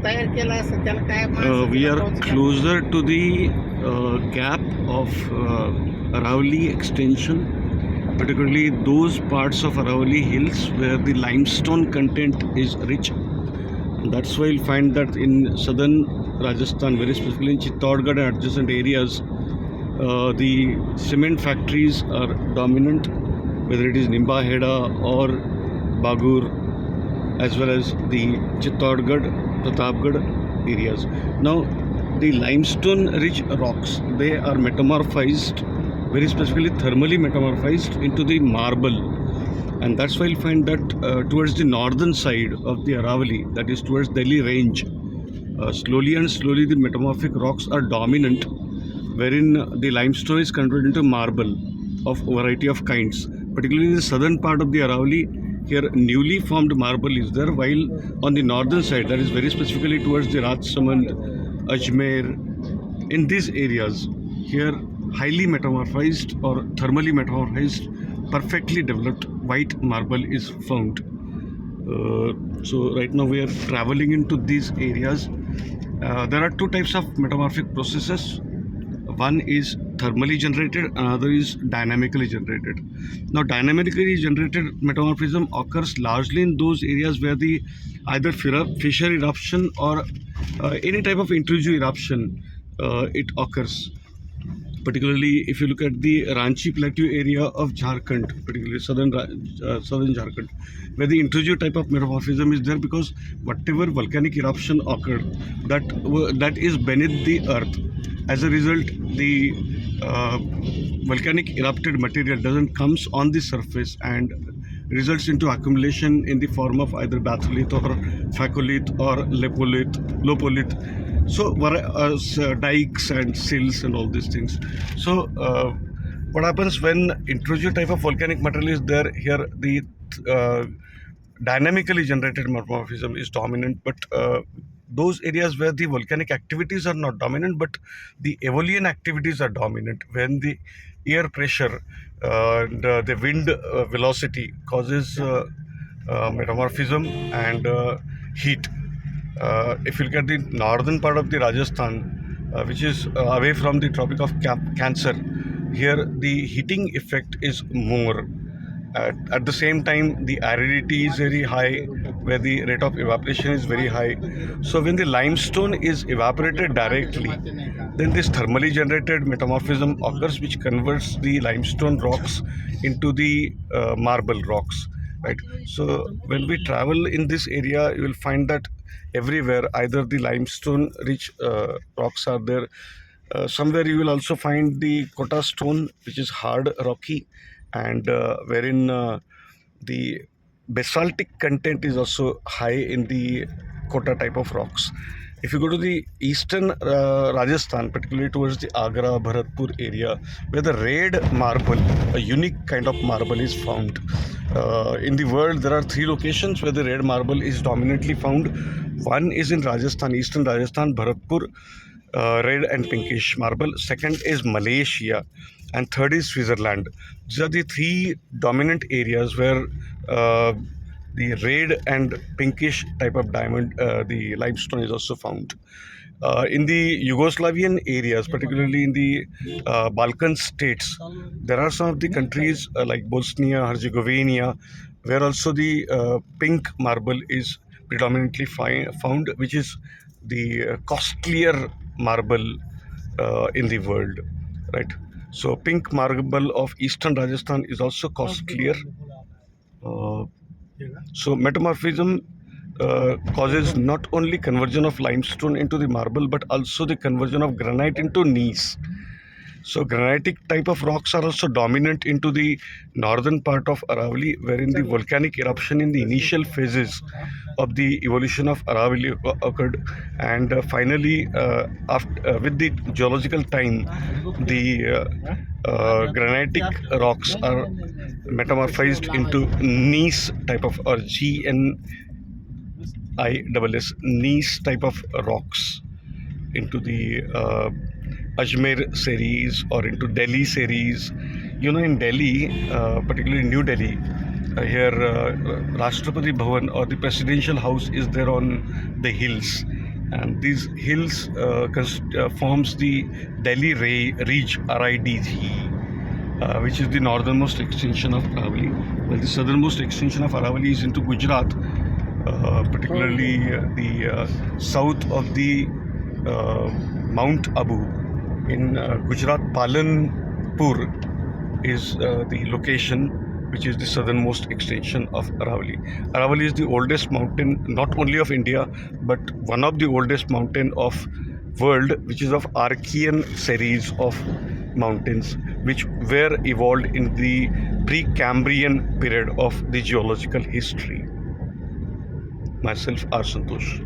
We are closer to the gap of Aravalli extension, particularly those parts of Aravalli hills where the limestone content is rich. And that's why you'll find that in southern Rajasthan, very specifically in Chittorgarh and adjacent areas, the cement factories are dominant, whether it is Nimbaheda or Bagur, as well as the Chittorgarh, Pratapgarh areas. Now, the limestone-rich rocks, they are metamorphized, very specifically thermally metamorphized into the marble, and that's why you'll find that towards the northern side of the Aravalli, that is towards Delhi range, slowly the metamorphic rocks are dominant, wherein the limestone is converted into marble of variety of kinds. Particularly in the southern part of the Aravalli, here newly formed marble is there, while on the northern side, that is very specifically towards the Rajsamand, Ajmer, in these areas, here highly metamorphized or thermally metamorphized, perfectly developed white marble is found. So right now we are traveling into these areas. There are two types of metamorphic processes. One is thermally generated, another is dynamically generated. Now, dynamically generated metamorphism occurs largely in those areas where the either fissure eruption or any type of intrusive eruption it occurs. Particularly, if you look at the Ranchi Plateau area of Jharkhand, particularly southern Jharkhand, where the intrusive type of metamorphism is there, because whatever volcanic eruption occurred, that is beneath the earth. As a result, the volcanic erupted material doesn't comes on the surface and results into accumulation in the form of either batholith or phacolith or lopolith. So dikes and sills and all these things. So what happens when intrusive type of volcanic material is there? Here the dynamically generated metamorphism is dominant, but those areas where the volcanic activities are not dominant, but the eolian activities are dominant, when the air pressure and the wind velocity causes metamorphism and heat. If you look at the northern part of the Rajasthan, which is away from the Tropic of Cancer, here the heating effect is more. At the same time, the aridity is very high, where the rate of evaporation is very high. So when the limestone is evaporated directly, then this thermally generated metamorphism occurs, which converts the limestone rocks into the marble rocks. Right. So when we travel in this area, you will find that everywhere either the limestone-rich rocks are there. Somewhere you will also find the Kota stone, which is hard, rocky, and wherein the basaltic content is also high in the Kota type of rocks. If you go to the eastern Rajasthan, particularly towards the Agra, Bharatpur area, where the red marble, a unique kind of marble, is found. In the world, there are three locations where the red marble is dominantly found. One is in Rajasthan, eastern Rajasthan, Bharatpur, red and pinkish marble. Second is Malaysia, and third is Switzerland. These are the three dominant areas where the red and pinkish type of diamond, the limestone, is also found. In the Yugoslavian areas, particularly in the Balkan states, there are some of the countries like Bosnia, Herzegovina, where also the pink marble is predominantly found, which is the costlier marble in the world, right? So pink marble of eastern Rajasthan is also costlier. So metamorphism causes not only conversion of limestone into the marble, but also the conversion of granite into gneiss. So granitic type of rocks are also dominant into the northern part of Aravalli, wherein the volcanic eruption in the initial phases of the evolution of Aravalli occurred, and finally, with the geological time, the granitic rocks are metamorphized into gneiss type of, or GNISS, gneiss type of rocks, into the Ajmer series or into Delhi series. You know, in Delhi, particularly New Delhi, here Rashtrapati Bhavan or the presidential house is there on the hills, and these hills forms the Delhi Ridge (RIDG), which is the northernmost extension of Aravalli. Well, the southernmost extension of Aravalli is into Gujarat, particularly the south of the Mount Abu in Gujarat. Palanpur is the location which is the southernmost extension of Aravalli. Aravalli is the oldest mountain not only of India but one of the oldest mountain of world, which is of Archean series of mountains which were evolved in the Precambrian period of the geological history. Myself, R. Santosh.